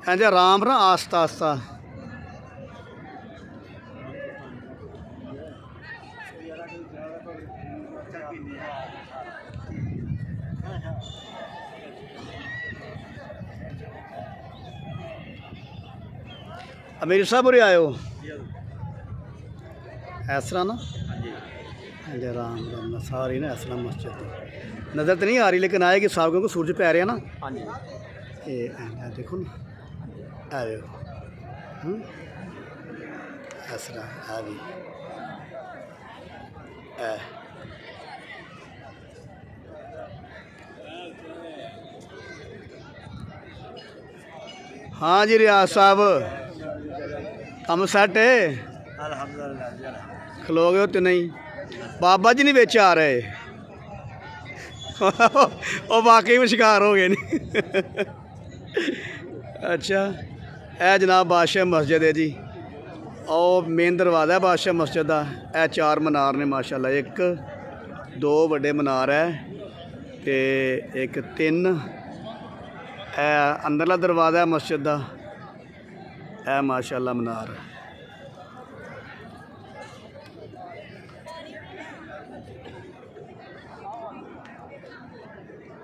इंज आराम ना आस्ता आस्ता। अमीर साहब उरे आयो इस तरह ना। हाँ जी आराम आराम सारी ना इस तरह मस्जिद नज़र तो नहीं आ रही लेकिन आएगी साहब क्योंकि सूरज पै रहा ना। हाँ जी ये देखो ना आ देखो इस तरह आ भी हाँ जी रियाज साहब कम सैट है खलो गए हो तो नहीं बाबा जी नहीं बेच आ रहे वो वाकई में शिकार हो गए नहीं अच्छा यह जनाब बादशाह मस्जिद है जी और मेन दरवाज़ा है बादशाह मस्जिद का। यह 4 मीनार ने माशाल्लाह, 1 2 बड़े मीनार है तो 1 3 अंदरला दरवाज़ा है मस्जिद का। यह माशाल्लाह मीनार